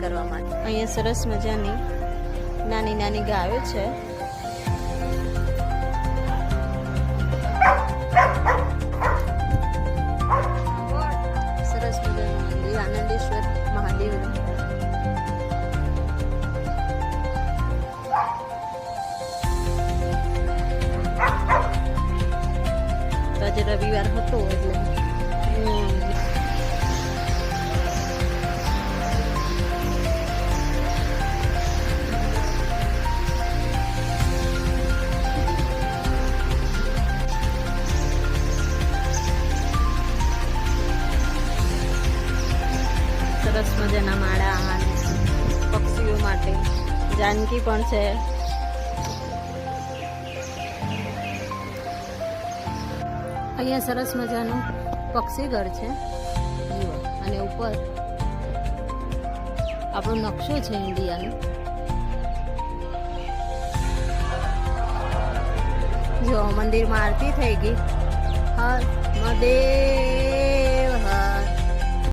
કરવા માટે. અહીંયા સરસ મજાની નાની નાની ગાયો છે. સરસ મજાનું મંદિર આનંદેશ્વર મહાદેવનું. તો આજે રવિવાર હતો એટલે સરસ મજાના માળા અને પક્ષીઓ માટે જાનકી પણ છે. અહીંયા સરસ મજાનું પક્ષી ઘર છે જુઓ, અને ઉપર આપણો નકશો છે ઇન્ડિયાનો. જો મંદિરમાં આરતી થઈ ગઈ. હર મહાદેવ.